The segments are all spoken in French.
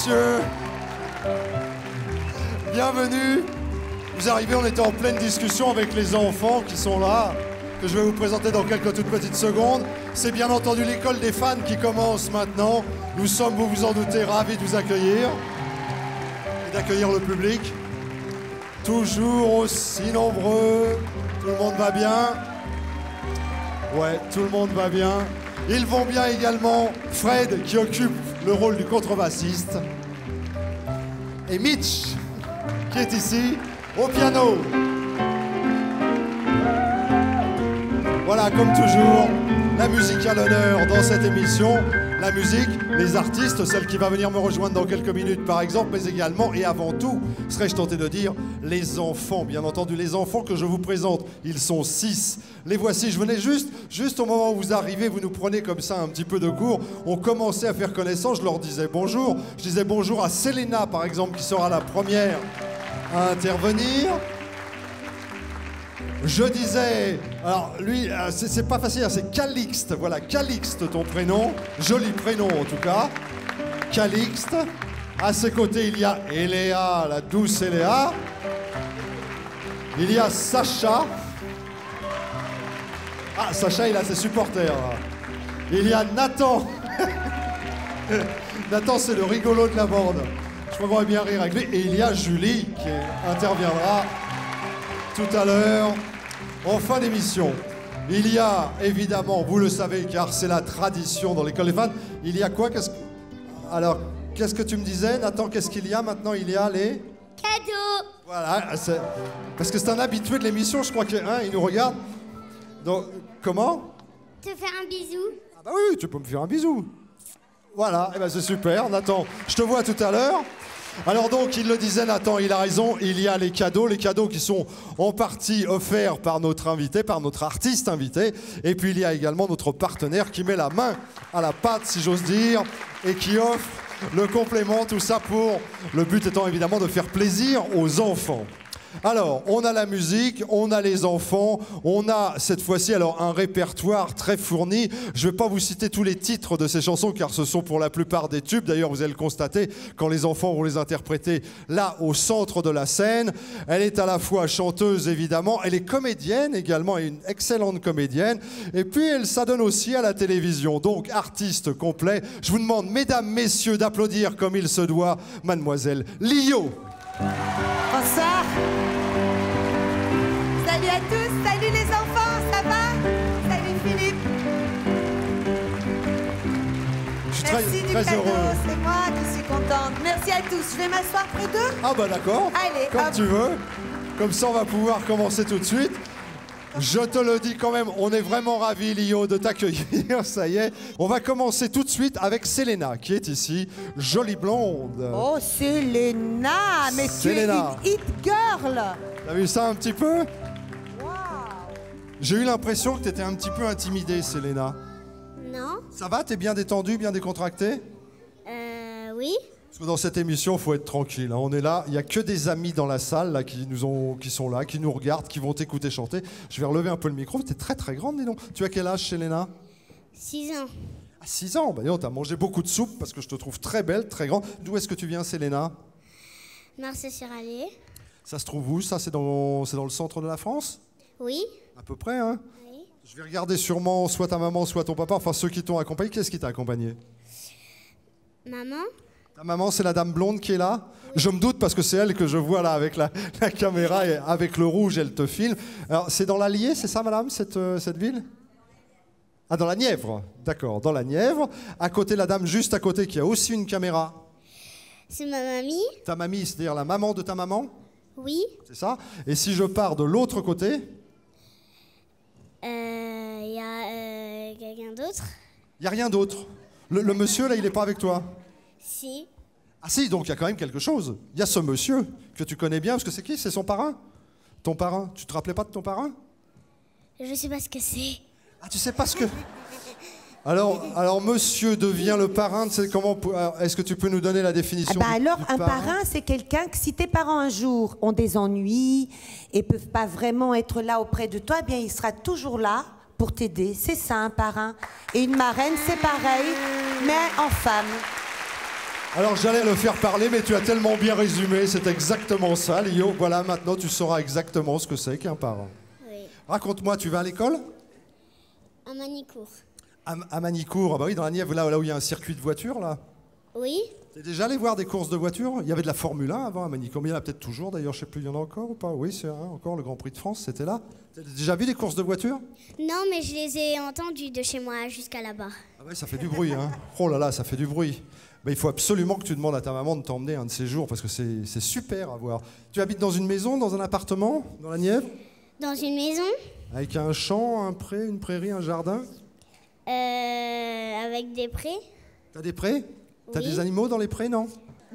messieurs, bienvenue. Vous arrivez, on était en pleine discussion avec les enfants qui sont là, que je vais vous présenter dans quelques toutes petites secondes. C'est bien entendu l'école des fans qui commence maintenant. Nous sommes, vous vous en doutez, ravis de vous accueillir et d'accueillir le public. Toujours aussi nombreux. Tout le monde va bien? Ouais, tout le monde va bien. Ils vont bien également. Fred, qui occupe le rôle du contrebassiste. Et Mitch, qui est ici, au piano. Voilà, comme toujours, la musique à l'honneur dans cette émission. La musique, les artistes, celle qui va venir me rejoindre dans quelques minutes par exemple, mais également et avant tout, serais-je tenté de dire, les enfants, bien entendu, les enfants que je vous présente. Ils sont 6. Les voici, je venais juste au moment où vous arrivez, vous nous prenez comme ça un petit peu de cours. On commençait à faire connaissance, je leur disais bonjour. Je disais bonjour à Selena par exemple, qui sera la première à intervenir. Je disais, alors lui, c'est pas facile, c'est Calixte, voilà, Calixte ton prénom, joli prénom en tout cas, Calixte. À ses côtés, il y a Eléa, la douce Eléa. Il y a Sacha. Ah, Sacha, il a ses supporters. Il y a Nathan. Nathan, c'est le rigolo de la bande. Je crois qu'on va bien rire avec lui. Et il y a Julie qui interviendra tout à l'heure. En fin d'émission, il y a évidemment, vous le savez car c'est la tradition dans l'école des fans, il y a quoi? Alors, qu'est-ce que tu me disais, Nathan? Qu'est-ce qu'il y a maintenant? Il y a les... cadeaux. Voilà, parce que c'est un habitué de l'émission, je crois qu'il nous regarde. Donc, comment? Te faire un bisou. Ah bah oui, tu peux me faire un bisou. Voilà, et ben c'est super, Nathan. Je te vois tout à l'heure. Alors donc, il le disait, Nathan, il a raison, il y a les cadeaux qui sont en partie offerts par notre invité, par notre artiste invité. Et puis il y a également notre partenaire qui met la main à la pâte, si j'ose dire, et qui offre le complément, tout ça pour le but étant évidemment de faire plaisir aux enfants. Alors, on a la musique, on a les enfants, on a cette fois-ci alors un répertoire très fourni. Je ne vais pas vous citer tous les titres de ces chansons car ce sont pour la plupart des tubes. D'ailleurs, vous allez le constater quand les enfants vont les interpréter là au centre de la scène. Elle est à la fois chanteuse évidemment, elle est comédienne également, et une excellente comédienne. Et puis elle s'adonne aussi à la télévision, donc artiste complet. Je vous demande, mesdames, messieurs, d'applaudir comme il se doit mademoiselle Lio. Bonsoir. Salut à tous, salut les enfants, ça va? Salut Philippe. Je suis Merci du très cadeau, heureux. c'est moi qui suis contente. Merci à tous, je vais m'asseoir près d'eux. Ah bah d'accord, Allez, comme hop. tu veux. Comme ça, on va pouvoir commencer tout de suite. Je te le dis quand même, on est vraiment ravis, Lio, de t'accueillir, ça y est. On va commencer tout de suite avec Selena, qui est ici, jolie blonde. Oh, Selena, mais Selena. tu es une hit girl. T'as vu ça un petit peu? Wow. J'ai eu l'impression que t'étais un petit peu intimidée, Selena. Non. Ça va? T'es bien détendue, bien décontractée? Oui. Parce que dans cette émission, il faut être tranquille. Hein. On est là, il n'y a que des amis dans la salle là, qui sont là, qui nous regardent, qui vont t'écouter chanter. Je vais relever un peu le micro. T'es très très grande, dis donc. Tu as quel âge, Selena? 6 ans. À 6 ans. Bah, dis donc, t'as mangé beaucoup de soupe parce que je te trouve très belle, très grande. D'où est-ce que tu viens, Selena? Marseille-sur-Allier. Ça se trouve où? Ça, c'est dans le centre de la France? Oui. À peu près, hein? Oui. Je vais regarder sûrement soit ta maman, soit ton papa, enfin ceux qui t'ont accompagné. Qu'est-ce qui t'a accompagné? Maman. Ta maman, c'est la dame blonde qui est là? Je me doute parce que c'est elle que je vois là avec la caméra et avec le rouge, elle te filme. Alors, c'est dans l'Allier, c'est ça, madame, cette ville? Ah, dans la Nièvre, d'accord, dans la Nièvre. À côté, la dame juste à côté qui a aussi une caméra. C'est ma mamie. Ta mamie, c'est-à-dire la maman de ta maman? Oui. C'est ça? Et si je pars de l'autre côté? Il y a quelqu'un d'autre. Il n'y a rien d'autre. Le monsieur, là, il n'est pas avec toi? Si. Ah si, donc il y a quand même quelque chose. Il y a ce monsieur que tu connais bien, parce que c'est qui? C'est son parrain? Ton parrain? Tu te rappelais pas de ton parrain? Je sais pas ce que c'est. Ah, tu sais pas ce que... Alors monsieur devient le parrain, est-ce que tu peux nous donner la définition Alors, du un parrain, c'est quelqu'un que si tes parents un jour ont des ennuis et peuvent pas vraiment être là auprès de toi, eh bien, il sera toujours là pour t'aider. C'est ça, un parrain. Et une marraine, c'est pareil, mais en femme. Alors j'allais le faire parler, mais tu as tellement bien résumé, c'est exactement ça, Lio. Voilà, maintenant tu sauras exactement ce que c'est qu'un parent. Oui. Raconte-moi, tu vas à l'école? À Manicourt. À Manicourt, ah bah oui, dans la Nièvre, là où il y a un circuit de voitures, là. Oui. T'es déjà allé voir des courses de voitures? Il y avait de la Formule 1 avant à Manicourt, mais il y en a peut-être toujours, d'ailleurs, je sais plus, il y en a encore ou pas? Oui, c'est encore le Grand Prix de France, c'était là. T'as déjà vu des courses de voitures? Non, mais je les ai entendus de chez moi jusqu'à là-bas. Ah ouais, ça fait du bruit, hein. Oh là là, ça fait du bruit. Bah, il faut absolument que tu demandes à ta maman de t'emmener un de ces jours, parce que c'est super à voir. Tu habites dans une maison, dans un appartement, dans la Nièvre? Dans une maison, Avec un champ, un pré, une prairie, un jardin? avec des prés, T'as des prés? T'as Oui. des animaux dans les prés, non?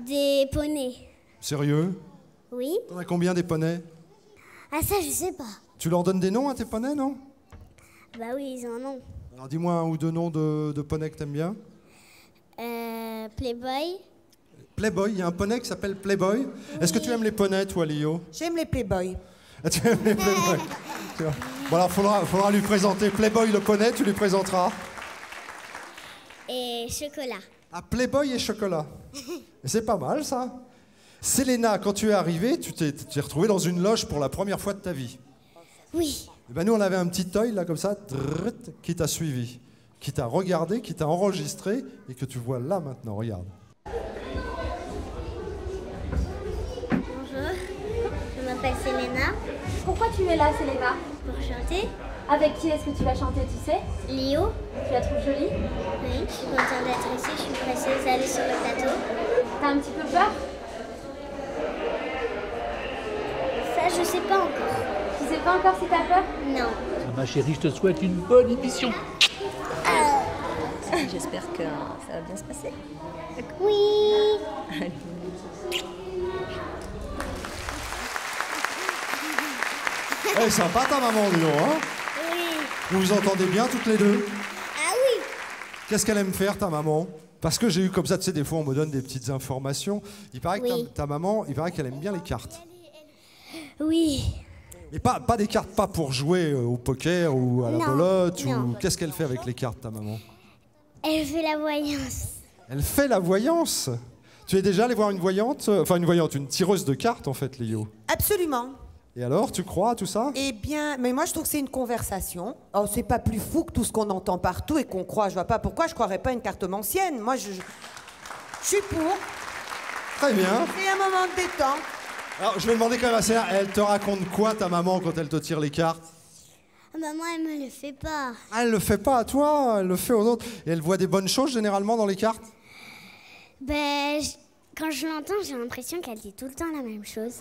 des poneys. Sérieux? Oui. T'en as combien des poneys? Ah ça, je sais pas. Tu leur donnes des noms à tes poneys, non? Bah oui, ils en ont. Alors dis-moi un ou deux noms de poneys que t'aimes bien. Playboy. Playboy, il y a un poney qui s'appelle Playboy. Est-ce que tu aimes les poneys, toi, Lio? J'aime les Playboys. Ah, tu aimes les Playboy? Tu vois. Bon alors, faudra lui présenter Playboy le poney, tu lui présenteras. Et chocolat. Ah, Playboy et chocolat. Et c'est pas mal, ça. Selena, quand tu es arrivée, tu t'es retrouvée dans une loge pour la première fois de ta vie. Oui. Et ben nous, on avait un petit œil, là, comme ça, qui t'a suivi, qui t'a regardé, qui t'a enregistré, et que tu vois là, maintenant. Regarde. Bonjour. Je m'appelle Selena. Pourquoi tu es là, Selena? Pour chanter. Avec qui est-ce que tu vas chanter, tu sais? Léo. Tu la trouves jolie? Oui. Je suis contente d'être ici. Je suis pressée d'aller sur le plateau. T'as un petit peu peur? Ça, je sais pas encore. Tu sais pas encore si t'as peur? Non. Ma chérie, je te souhaite une bonne émission. J'espère que ça va bien se passer. Oui. Eh, sympa ta maman, dis donc, hein? Oui. Vous vous entendez bien toutes les deux? Ah oui. Qu'est-ce qu'elle aime faire, ta maman? Parce que j'ai eu comme ça, tu sais, des fois on me donne des petites informations. Il paraît que Oui. ta maman, il paraît qu'elle aime bien les cartes. Oui. Mais pas des cartes, pas pour jouer au poker ou à la Non, belote. non. Ou qu'est-ce qu'elle fait avec les cartes, ta maman? Elle fait la voyance. Elle fait la voyance. Tu es déjà allé voir une voyante? Enfin, une voyante, une tireuse de cartes, en fait, Léo. Absolument. Et alors, tu crois à tout ça? Eh bien, mais moi je trouve que c'est une conversation. Oh, c'est pas plus fou que tout ce qu'on entend partout et qu'on croit. Je vois pas pourquoi je croirais pas à une cartomancienne. Moi, je suis pour. Très bien. C'est un moment de détente. Alors, je vais demander quand même à Céline, elle te raconte quoi, ta maman, quand elle te tire les cartes? Maman, elle me le fait pas. Ah, elle le fait pas à toi, elle le fait aux autres. Et elle voit des bonnes choses, généralement, dans les cartes? Ben, quand je l'entends, j'ai l'impression qu'elle dit tout le temps la même chose.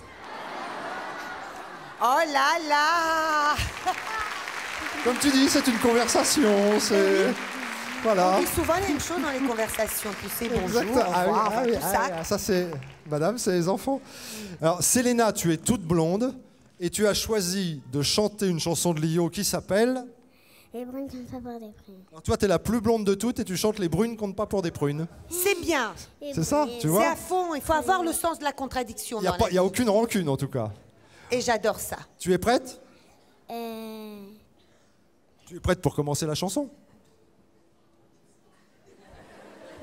Oh là là. Comme tu dis, c'est une conversation, c'est... Voilà. On dit souvent la même chose dans les conversations. Tu sais, bonjour, Exact. au revoir, enfin, tout ça. Ça c'est... Madame, c'est les enfants. Alors, Selena, tu es toute blonde et tu as choisi de chanter une chanson de Lio qui s'appelle... Les brunes comptent pas pour des prunes. Alors, toi, t'es la plus blonde de toutes et tu chantes Les brunes comptent pas pour des prunes. C'est bien. C'est ça, tu C'est vois? à fond. Il faut avoir le sens de la contradiction. Il n'y a aucune rancune, en tout cas. Et j'adore ça. Tu es prête? Euh... Tu es prête pour commencer la chanson?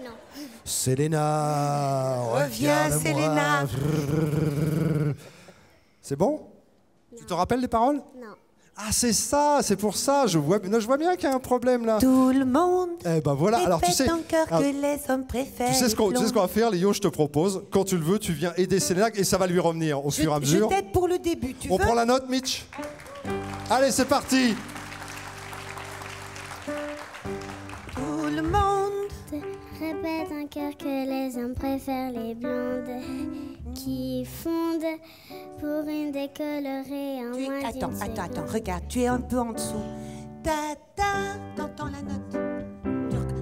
Non. Selena, Reviens, reviens, Selena. C'est bon? Tu te rappelles les paroles? Non. Ah, c'est ça, c'est pour ça. Je vois bien qu'il y a un problème là. Tout le monde. Eh ben voilà. Alors tu sais, Répète encore alors, que les hommes préfèrent. tu sais ce qu'on les blondes. va faire, Léo. Je te propose. Quand tu le veux, tu viens aider Selena et ça va lui revenir au fur et à mesure. Je t'aide pour le début. Tu On veux? prend la note, Mitch. Allez, c'est parti. Tout le monde. Répète encore que les hommes préfèrent les blondes qui fondent pour une décolorée en moins d'une Attends, seconde. regarde, tu es un peu en dessous. Ta ta, t'entends la note.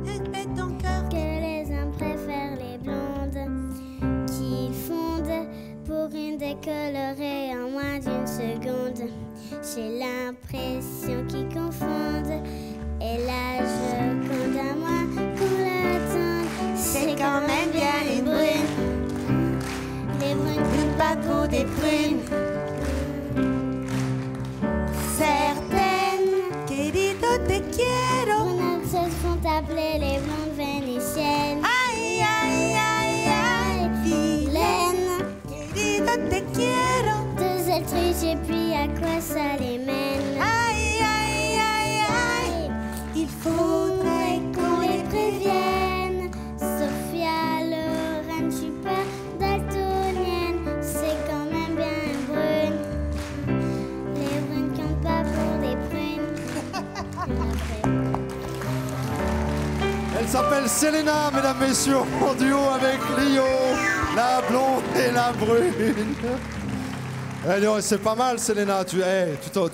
Répète encore. Que les hommes préfèrent les blondes qui fondent pour une décolorée en moins d'une seconde. J'ai l'impression qu'ils confondent et l'âge compte à moi pour l'attendre. C'est quand même bien une brune. Les brunes Une pas pour des prunes. Certaines. Querido te quiero. brunes se font appeler les blondes vénitiennes. Aïe, aïe, aïe, quoi ça les mène. Aïe, aïe, aïe, aïe. Il faudrait qu'on les prévienne. Sophia Loren, super daltonienne, c'est quand même bien brune. Les brunes comptent pas pour des prunes. Elle s'appelle Selena, mesdames, messieurs, en duo avec Lio, la blonde et la brune. C'est pas mal, Selena. Tu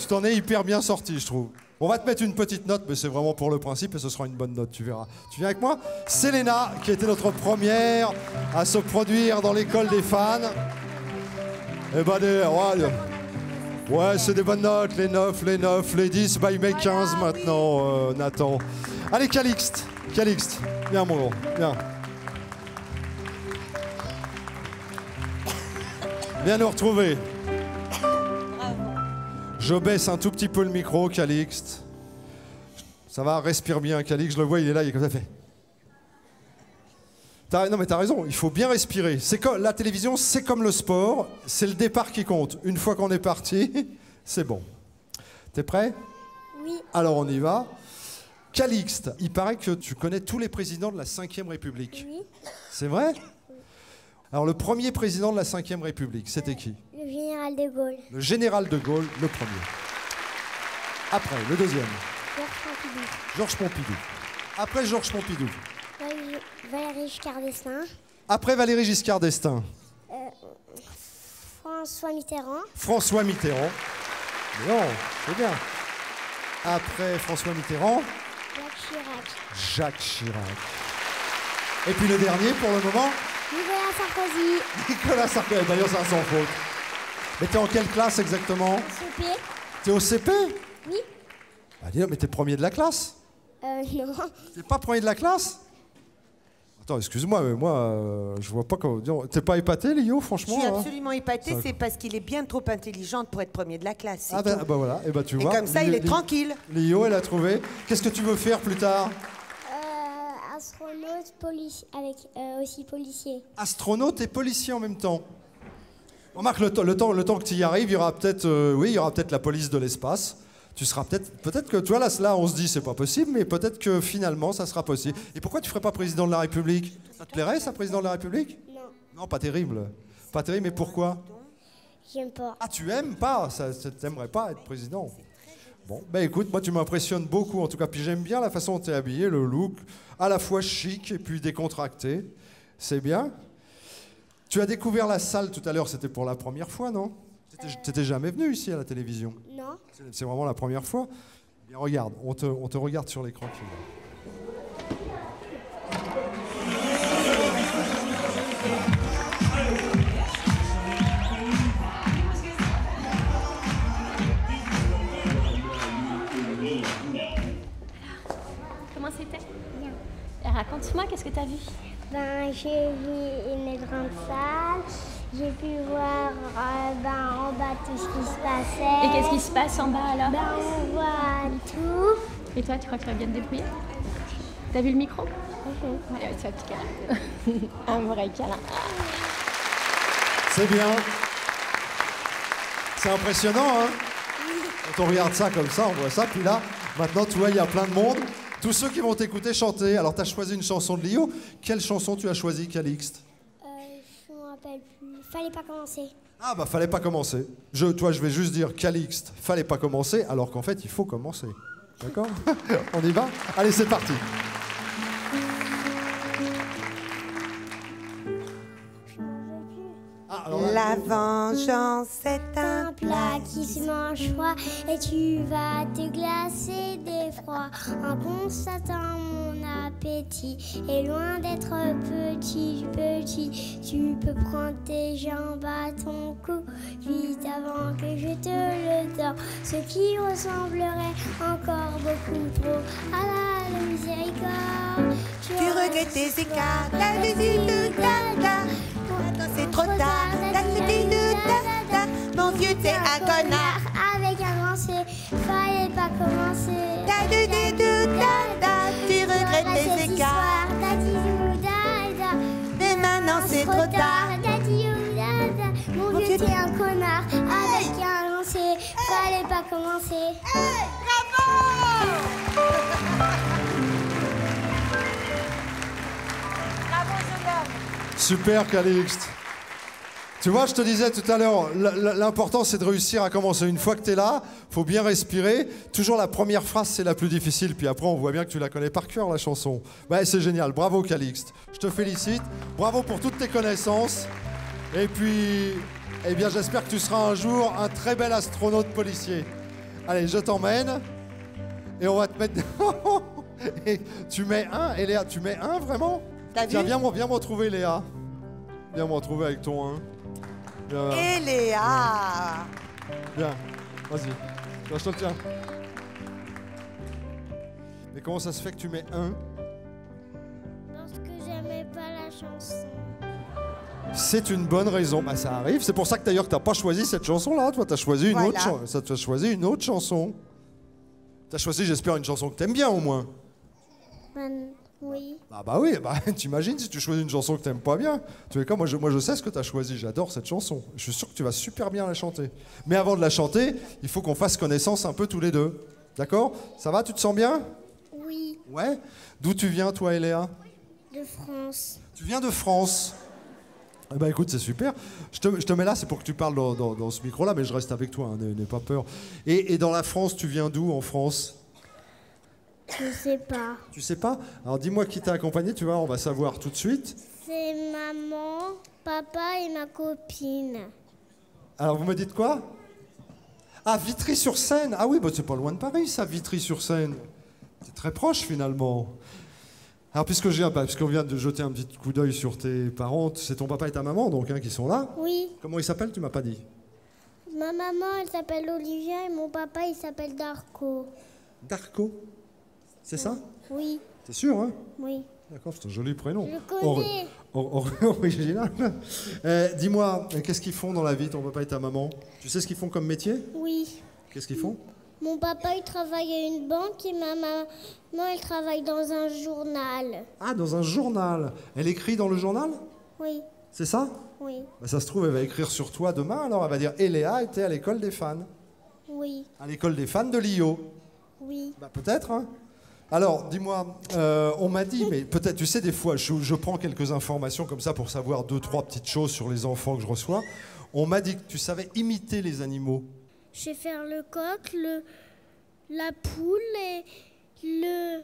t'en es hyper bien sorti, je trouve. On va te mettre une petite note, mais c'est vraiment pour le principe et ce sera une bonne note, tu verras. Tu viens avec moi? Selena, qui était notre première à se produire dans l'école des fans. Eh ben, ouais, c'est des bonnes notes, les 9, les 10, bah il met 15 maintenant, Nathan. Allez, Calixte, viens mon gros, viens. Viens nous retrouver. Je baisse un tout petit peu le micro, Calixte. Ça va, respire bien, Calixte. Je le vois, il est là, il est comme ça fait. Non mais t'as raison, il faut bien respirer. La télévision, c'est comme le sport, c'est le départ qui compte. Une fois qu'on est parti, c'est bon. T'es prêt? Oui. Alors on y va. Calixte, il paraît que tu connais tous les présidents de la Ve République. Oui. C'est vrai? Alors le premier président de la Ve République, c'était qui? Le général de Gaulle. Le général de Gaulle, le premier. Après, le deuxième. Georges Pompidou. Georges Pompidou. Après Georges Pompidou. Valéry Giscard d'Estaing. Après Valéry Giscard d'Estaing. François Mitterrand. François Mitterrand. Mais non, c'est bien. Après François Mitterrand. Jacques Chirac. Jacques Chirac. Et puis le dernier, pour le moment. Nicolas Sarkozy. Nicolas Sarkozy. D'ailleurs, c'est un sans faute. Mais t'es en quelle classe exactement? CP. T'es au CP? Oui. Bah dis donc, mais t'es premier de la classe? Non. T'es pas premier de la classe? Attends, excuse-moi, mais moi, je vois pas comment... T'es pas épaté, Lio, franchement? Je suis hein absolument épatée, c'est parce qu'il est bien trop intelligent pour être premier de la classe. Ah bah voilà, et bah tu Et vois. comme ça, il est tranquille. Lio, elle a trouvé. Qu'est-ce que tu veux faire plus tard? Astronaute, avec aussi policier. Astronaute et policier en même temps. Remarque, le temps que tu y arrives, il y aura peut-être la police de l'espace. Tu seras peut-être que, tu vois, là, on se dit, c'est pas possible, mais peut-être que finalement, ça sera possible. Et pourquoi tu ferais pas président de la République? Ça te plairait, ça, président de la République? Non. Non, pas terrible. Pas terrible, mais pourquoi? J'aime pas. Ah, tu aimes pas? Ça t'aimerais pas être président? Bon, ben écoute, moi, tu m'impressionnes beaucoup, en tout cas. Puis j'aime bien la façon dont tu es habillé, le look, à la fois chic et puis décontracté. C'est bien. Tu as découvert la salle tout à l'heure, c'était pour la première fois, non? T'étais jamais venu ici à la télévision? Non. C'est vraiment la première fois? Eh bien, regarde, on te regarde sur l'écran. Comment c'était? Bien. Raconte-moi, qu'est-ce que tu as vu? Ben, j'ai vu une grande salle. J'ai pu voir en bas tout ce qui se passait. Et qu'est-ce qui se passe en bas alors? Ben, on voit tout. Et toi, tu crois que tu vas bien te débrouiller? T'as vu le micro? Allez, c'est un petit câlin. Un vrai câlin. C'est bien. C'est impressionnant, hein? Quand on regarde ça comme ça, on voit ça. Puis là, maintenant, tu vois, il y a plein de monde. Tous ceux qui vont t'écouter chanter. Alors, tu as choisi une chanson de Lio. Quelle chanson tu as choisi, Calixte? Je me rappelle plus. Fallait pas commencer. Ah, bah, fallait pas commencer. Je vais juste dire Calixte, fallait pas commencer, alors qu'en fait, il faut commencer. D'accord? On y va? Allez, c'est parti. La vengeance est Un plat qui se mange froid et tu vas te glacer d'effroi en constatant mon appétit. Et loin d'être petit, tu peux prendre tes jambes à ton cou vite avant que je te le donne. Ce qui ressemblerait encore beaucoup trop à la miséricorde. Tu regrettes tes écarts, c'est trop tard, mon vieux t'es un connard. Avec un grand C, fallait pas commencer. Tu regrettes tes écarts, mais maintenant c'est trop tard. Mon vieux t'es un connard. Avec un grand C, fallait pas commencer. Super, Calixte. Tu vois, je te disais tout à l'heure, l'important c'est de réussir à commencer. Une fois que tu es là, faut bien respirer. Toujours la première phrase, c'est la plus difficile. Puis après, on voit bien que tu la connais par cœur, la chanson. Ouais, c'est génial. Bravo, Calixte. Je te félicite. Bravo pour toutes tes connaissances. Et puis, eh bien, j'espère que tu seras un jour un très bel astronaute policier. Allez, je t'emmène. Et on va te mettre... Et tu mets un, et Léa, tu mets un vraiment? Tiens, viens me retrouver, Léa. Viens me retrouver avec ton 1. Viens. Et Léa. Viens, vas-y. Tiens, je te le tiens. Mais comment ça se fait que tu mets 1? Parce que j'aimais pas la chanson. C'est une bonne raison. Bah, ça arrive. C'est pour ça que d'ailleurs que t'as pas choisi cette chanson-là. Toi, t'as choisi une autre chanson. Ça, tu as choisi une autre chanson. T'as choisi, j'espère, une chanson que t'aimes bien au moins. Oui. Ah bah oui, bah, t'imagines si tu choisis une chanson que t'aimes pas bien. Tu sais quoi, moi je sais ce que t'as choisi, j'adore cette chanson. Je suis sûr que tu vas super bien la chanter. Mais avant de la chanter, il faut qu'on fasse connaissance un peu tous les deux. D'accord? Ça va, tu te sens bien? Oui. Ouais? D'où tu viens, toi et Léa? De France. Tu viens de France? Eh ben écoute, c'est super. Je te mets là, c'est pour que tu parles dans ce micro-là, mais je reste avec toi, hein, n'aie pas peur. Et dans la France, tu viens d'où en France? Je sais pas. Tu sais pas? Alors dis-moi qui t'a accompagné, tu vois, on va savoir tout de suite. C'est maman, papa et ma copine. Alors vous me dites quoi? Ah, Vitry-sur-Seine. Ah oui, bah, c'est pas loin de Paris, ça, Vitry-sur-Seine. C'est très proche finalement. Alors puisqu'on vient de jeter un petit coup d'œil sur tes parents, c'est ton papa et ta maman donc qui sont là. Oui. Comment ils s'appellent? Tu m'as pas dit. Ma maman, elle s'appelle Olivia et mon papa, il s'appelle Darko. Darko. C'est ça? Oui. C'est sûr, hein? Oui. D'accord, c'est un joli prénom. Je connais. Original. Dis-moi, qu'est-ce qu'ils font dans la vie, ton papa et ta maman? Tu sais ce qu'ils font comme métier? Oui. Qu'est-ce qu'ils font? Mon papa, il travaille à une banque et ma maman, elle travaille dans un journal. Ah, dans un journal. Elle écrit dans le journal? Oui. C'est ça? Oui. Bah, ça se trouve, elle va écrire sur toi demain, alors elle va dire « Et Léa était à l'école des fans. Oui. » À l'école des fans de Lio. Oui. Bah, peut-être, hein? Alors, dis-moi, on m'a dit, mais peut-être, tu sais, des fois, je prends quelques informations comme ça pour savoir 2-3 petites choses sur les enfants que je reçois. On m'a dit que tu savais imiter les animaux. Je sais faire le coq, la poule et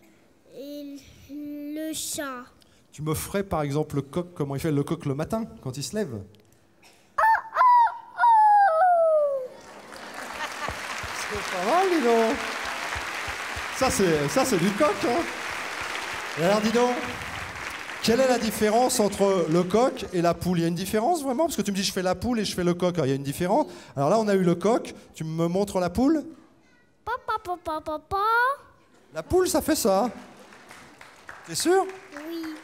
le chat. Tu me ferais, par exemple, le coq, comment il fait le coq le matin, quand il se lève? C'est pas mal, dis donc. Ça, c'est du coq, hein. Et alors, dis donc, quelle est la différence entre le coq et la poule? Il y a une différence, vraiment? Parce que tu me dis, je fais la poule et je fais le coq. Alors, il y a une différence. Alors là, on a eu le coq. Tu me montres la poule? Papa. La poule, ça fait ça. T'es sûr? Oui.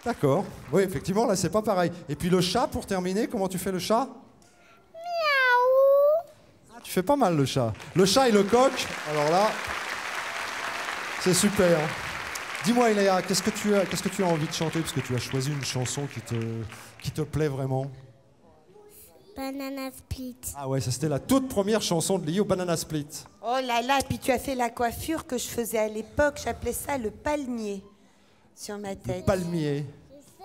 D'accord. Oui, effectivement, là, c'est pas pareil. Et puis le chat, pour terminer, comment tu fais le chat? Miaou. Ah, tu fais pas mal le chat. Le chat et le coq, alors là, c'est super. Dis-moi, Léa, qu'est-ce que tu as envie de chanter? Parce que tu as choisi une chanson qui te plaît vraiment. Banana Split. Ah ouais, ça c'était la toute première chanson de Lio, Banana Split. Oh là là, et puis tu as fait la coiffure que je faisais à l'époque, j'appelais ça le palmier sur ma tête. Le palmier. Je sais,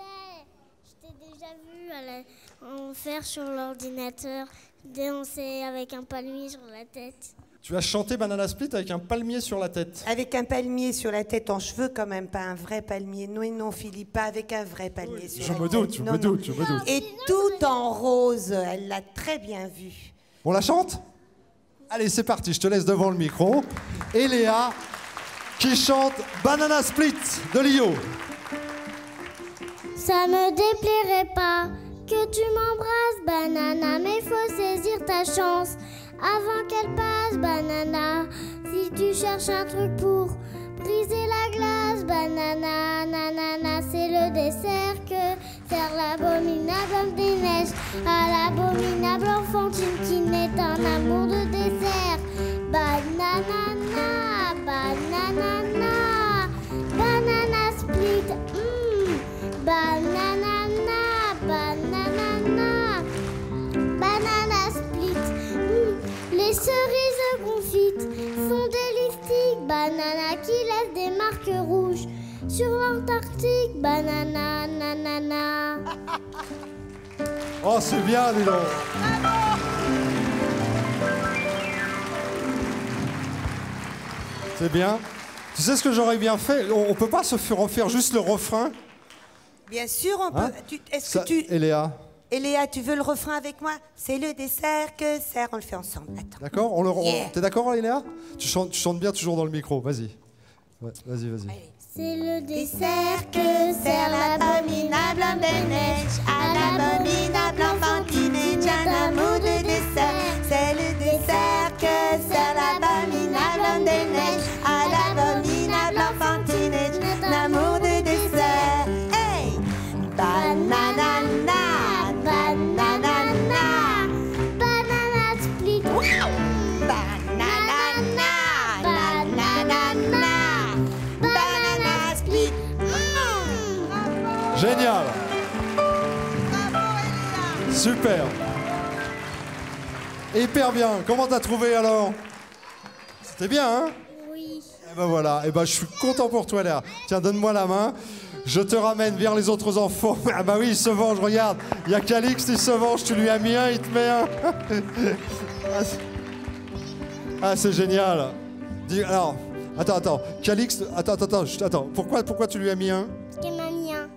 je t'ai déjà vu en faire sur l'ordinateur, danser avec un palmier sur la tête. Tu as chanté Banana Split avec un palmier sur la tête. Avec un palmier sur la tête en cheveux quand même, pas un vrai palmier. Non, Philippe, pas avec un vrai palmier sur la tête. Je me doute. Et tout en rose, elle l'a très bien vu. On la chante? Allez, c'est parti, je te laisse devant le micro. Et Léa, qui chante Banana Split de Lio. Ça me déplairait pas que tu m'embrasses, banana, mais faut saisir ta chance avant qu'elle passe, banana. Si tu cherches un truc pour briser la glace, banana, nanana, c'est le dessert que faire l'abominable homme des neiges à l'abominable enfantine qui n'est un amour de dessert. Banana, banana, banana split, banana, banana, banana split, les cerises confites sont des listiques, bananas qui laissent des marques rouges sur l'Antarctique, banana, nanana. Oh, c'est bien, dis donc. C'est bien. Tu sais ce que j'aurais bien fait? On peut pas se refaire juste le refrain? Bien sûr, on peut. Hein? Est-ce que tu... Et Léa? Et Léa, tu veux le refrain avec moi? C'est le dessert que sert. On le fait ensemble. Attends. D'accord? Yeah. T'es d'accord, Léa? Tu chantes bien toujours dans le micro. Vas-y. Ouais, vas-y. C'est le dessert que sert l'abominable homme de neige à l'abominable enfantine, un amour de dessert. C'est le dessert que sert l'abominable homme de neige à l'abominable enfantine, un amour de dessert. Hey! Bananana, bananana, banana split. Bananana, bananana. Banana split. Génial. Super. Hyper bien. Comment t'as trouvé alors? C'était bien, hein? Oui. Et ben voilà. Et ben je suis content pour toi, Léa. Tiens, donne-moi la main. Je te ramène vers les autres enfants. Ah bah oui, il se venge, regarde. Il y a Calixte, il se venge. Tu lui as mis un, il te met un. Ah, c'est génial. Alors, attends. Calixte, attends. Pourquoi tu lui as mis un? Parce qu'elle m'a mis un.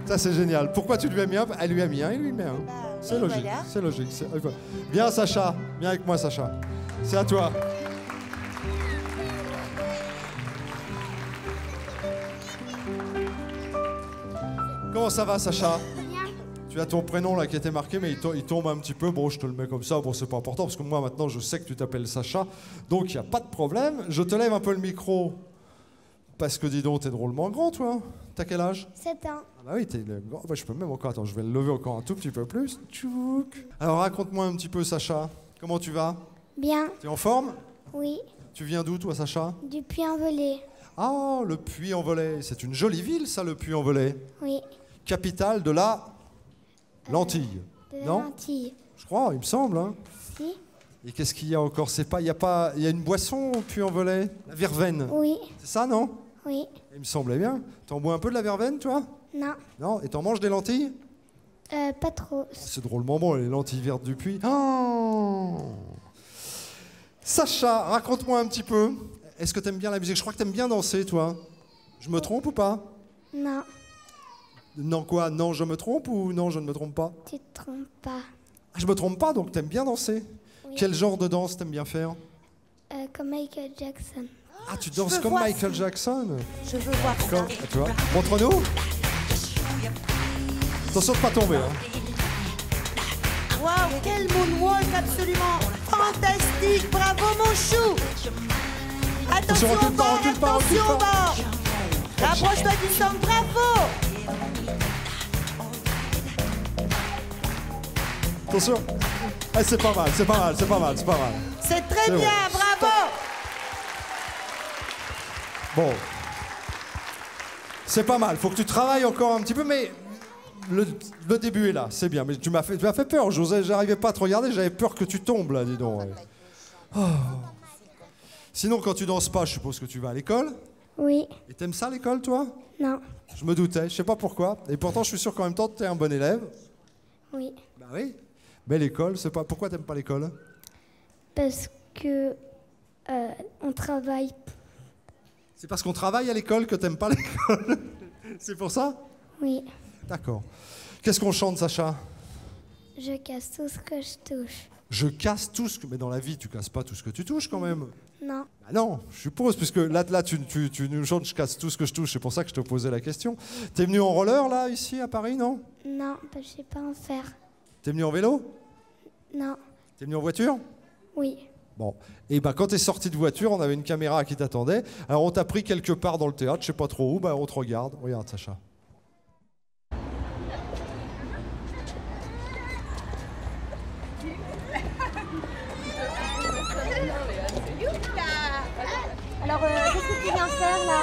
Ça, c'est génial. Pourquoi tu lui as mis un? Elle lui a mis un, il lui met un. C'est logique, voilà. c'est logique. Viens, Sacha. Viens avec moi, Sacha. C'est à toi. Comment ça va, Sacha? Tu as ton prénom là qui était marqué, mais il tombe un petit peu. Bon, je te le mets comme ça. Bon, c'est pas important parce que moi maintenant je sais que tu t'appelles Sacha, donc il y a pas de problème. Je te lève un peu le micro parce que dis donc, t'es drôlement grand, toi. T'as quel âge? 7 ans. Ah bah oui, t'es grand. Bah, je peux même encore. Attends, je vais le lever encore un tout petit peu plus. Tchouk. Alors raconte-moi un petit peu, Sacha. Comment tu vas? Bien. T'es en forme? Oui. Tu viens d'où, toi, Sacha? Du Puy-en-Velay. Ah, le Puy-en-Velay. C'est une jolie ville, ça, le Puy-en-Velay. Oui. Capitale de la Lentille. De la Non? lentille. Je crois, il me semble. Hein. Si. Et qu'est-ce qu'il y a encore? Il y a une boisson au Puy-en-Velay? La verveine. Oui. C'est ça, non? Oui. Il me semblait bien. T'en bois un peu de la verveine, toi? Non. Non? Et t'en manges des lentilles? Pas trop. C'est drôlement bon, les lentilles vertes du Puy. Oh, Sacha, raconte-moi un petit peu. Est-ce que t'aimes bien la musique? Je crois que t'aimes bien danser, toi. Je me trompe ou pas? Non. Non quoi? Non, je me trompe ou non, je ne me trompe pas? Tu te trompes pas. Ah, je me trompe pas, donc t'aimes bien danser? Oui. Quel genre de danse t'aimes bien faire? Comme Michael Jackson. Ah, tu danses veux comme voir Michael Jackson? Je veux voir ça. Comme, tu vois? Montre-nous. Attention de pas tomber. Hein. Waouh, quel moonwalk absolument fantastique. Bravo, mon chou. Attention au recule pas, bord, recule pas, recule attention au pas. bord. Rapproche-toi du centre, bravo. Attention. Ah, c'est pas mal. C'est très C'est bien, bon. bravo. Bon. C'est pas mal. Faut que tu travailles encore un petit peu, mais le début est là. C'est bien. Mais tu m'as fait peur. J'arrivais pas à te regarder. J'avais peur que tu tombes là, dis donc. Oh. Sinon, quand tu danses pas, je suppose que tu vas à l'école. Oui. Et t'aimes ça, l'école, toi? Non. Je me doutais. Je sais pas pourquoi. Et pourtant, je suis sûr qu'en même temps, t'es un bon élève. Oui. Bah oui. Mais l'école, c'est pas. Pourquoi t'aimes pas l'école? Parce que on travaille. C'est parce qu'on travaille à l'école que t'aimes pas l'école. C'est pour ça? Oui. D'accord. Qu'est-ce qu'on chante, Sacha? Je casse tout ce que je touche. Je casse tout ce que... Mais dans la vie, tu casses pas tout ce que tu touches, quand même. Non. Bah non, je suppose, puisque là tu nous chantes « Je casse tout ce que je touche », c'est pour ça que je te posais la question. T'es venu en roller, là, ici, à Paris, non? Non, je sais pas en faire. T'es venu en vélo? Non. T'es venu en voiture? Oui. Bon. Et ben quand t'es sorti de voiture, on avait une caméra qui t'attendait. Alors on t'a pris quelque part dans le théâtre, je sais pas trop où, ben on te regarde. Regarde, Sacha. Alors, qu'est-ce que tu viens faire là?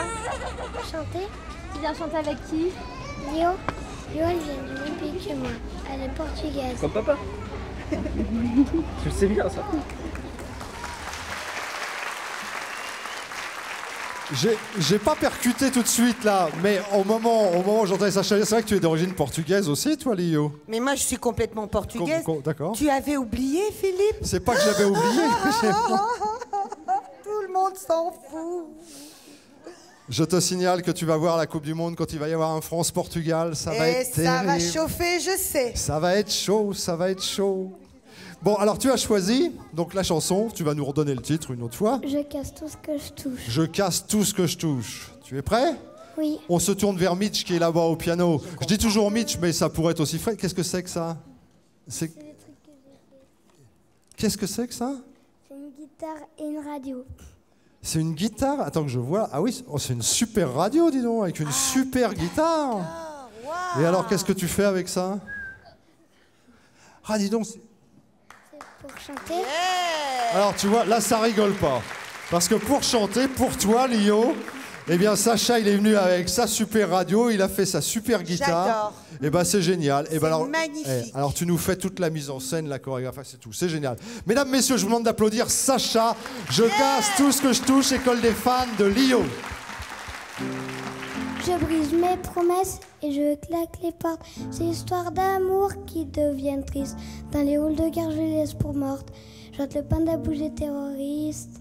Chanter? Tu viens chanter avec qui? Léo? Léo, elle vient du même pays que moi. Elle est portugaise. Comme papa. Je sais bien ça. J'ai pas percuté tout de suite là, mais au moment où j'entendais Sacha, c'est vrai que tu es d'origine portugaise aussi, toi, Lio. Mais moi, je suis complètement portugaise. D'accord. Tu avais oublié, Philippe? C'est pas que j'avais oublié. Tout le monde s'en fout. Je te signale que tu vas voir la Coupe du Monde quand il va y avoir un France-Portugal. Ça va être terrible. Ça va chauffer, je sais. Ça va être chaud, ça va être chaud. Bon, alors tu as choisi donc la chanson. Tu vas nous redonner le titre une autre fois. Je casse tout ce que je touche. Je casse tout ce que je touche. Tu es prêt? Oui. On se tourne vers Mitch qui est là-bas au piano. Je dis toujours Mitch, mais ça pourrait être aussi Fred. Qu'est-ce que c'est que ça? Qu'est-ce que c'est que ça? C'est une guitare et une radio. C'est une guitare? Attends que je vois. Ah oui, c'est une super radio, dis donc, avec une super guitare. Wow. Et alors, qu'est-ce que tu fais avec ça? Ah, dis donc. C'est pour chanter. Alors, tu vois, là, ça rigole pas. Parce que pour chanter, pour toi, Lio, eh bien, Sacha, il est venu avec sa super radio, il a fait sa super guitare. J'adore. Eh ben, c'est génial. Eh ben, alors, magnifique. alors, tu nous fais toute la mise en scène, la chorégraphie, c'est tout. C'est génial. Mesdames, messieurs, je vous demande d'applaudir Sacha. Je casse tout ce que je touche, école des fans de Lio. Je brise mes promesses et je claque les portes. Ces histoires d'amour qui deviennent tristes. Dans les halls de gare, je les laisse pour mortes. J'ôte le panda bouger terroriste.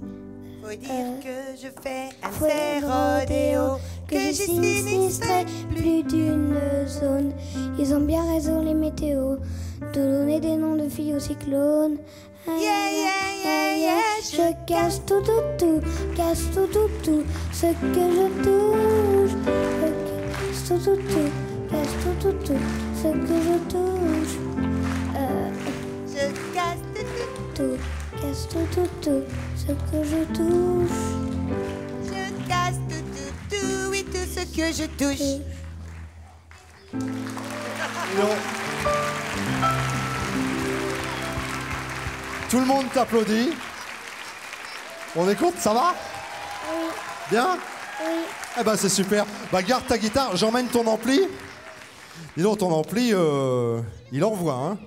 Faut dire que je fais un Fouet rodéo, que j'ai sinistré plus d'une zone. Ils ont bien raison, les météos, de donner des noms de filles aux cyclones. Je casse tout, casse tout, ce que je touche. Je casse tout, casse tout, ce que je touche. Je casse Tout, casse tout, ce que je touche. Je casse tout, oui, tout ce que je touche. Tout le monde t'applaudit. On écoute, ça va? Oui, Bien? oui. Eh ben c'est super. Bah garde ta guitare, j'emmène ton ampli. Dis donc ton ampli, il envoie, hein.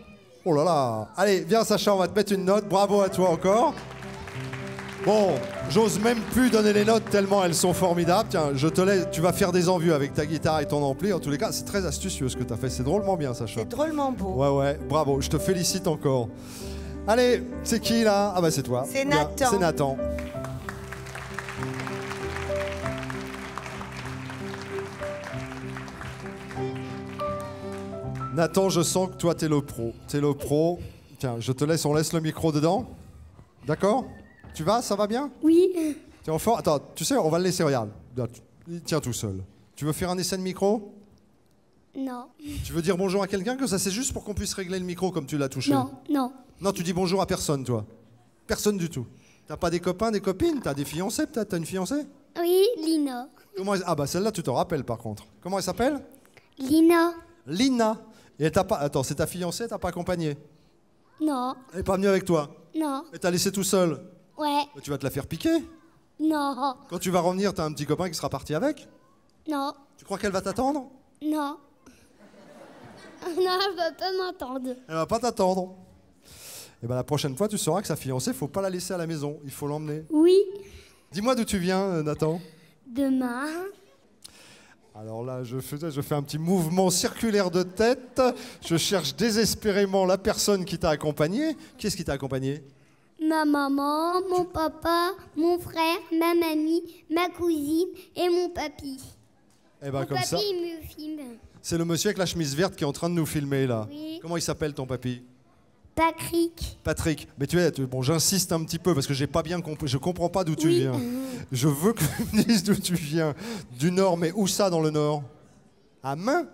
Oh là là. Allez, viens Sacha, on va te mettre une note. Bravo à toi encore. Bon, j'ose même plus donner les notes tellement elles sont formidables. Tiens, je te laisse, tu vas faire des envues avec ta guitare et ton ampli. En tous les cas, c'est très astucieux ce que tu as fait. C'est drôlement bien, Sacha. C'est drôlement beau. Ouais, bravo. Je te félicite encore. Allez, c'est qui là? Ah bah c'est toi. C'est Bien, Nathan. C'est Nathan. Nathan, je sens que toi, t'es le pro. T'es le pro. Tiens, on laisse le micro dedans. D'accord? Tu vas? Ça va bien? Oui. T'es en forme? Attends, tu sais, on va le laisser, regarde. Il tient tout seul. Tu veux faire un essai de micro? Non. Tu veux dire bonjour à quelqu'un? Que ça, c'est juste pour qu'on puisse régler le micro comme tu l'as touché? Non. Non, tu dis bonjour à personne, toi. Personne du tout. T'as pas des copains, des copines? T'as des fiancés, peut-être? T'as une fiancée? Oui, Lina. Ah bah celle-là, tu te rappelles, par contre. Comment elle s'appelle? Lina. Lina. Et elle t'a pas... Attends, c'est ta fiancée, t'as pas accompagné? Non. Elle est pas venue avec toi? Non. Elle t'a laissé tout seul? Ouais. Tu vas te la faire piquer? Non. Quand tu vas revenir, t'as un petit copain qui sera parti avec? Non. Tu crois qu'elle va t'attendre? Non. Non, elle va pas m'entendre. Elle va pas t'attendre. Et ben la prochaine fois, tu sauras que sa fiancée, faut pas la laisser à la maison. Il faut l'emmener. Oui. Dis-moi d'où tu viens, Nathan. Demain. Alors là, je fais un petit mouvement circulaire de tête. Je cherche désespérément la personne qui t'a accompagné. Qui est-ce qui t'a accompagné? Ma maman, mon papa, mon frère, ma mamie, ma cousine et mon papy. Eh ben Mon comme papy, ça. il me filme. C'est le monsieur avec la chemise verte qui est en train de nous filmer là. Oui. Comment il s'appelle ton papy? Patrick. Patrick. Mais bon, j'insiste un petit peu parce que j'ai pas bien compris. Je comprends pas d'où tu Oui. viens. Je veux que tu me dises d'où tu viens. Du Nord, mais où ça dans le Nord? À Main?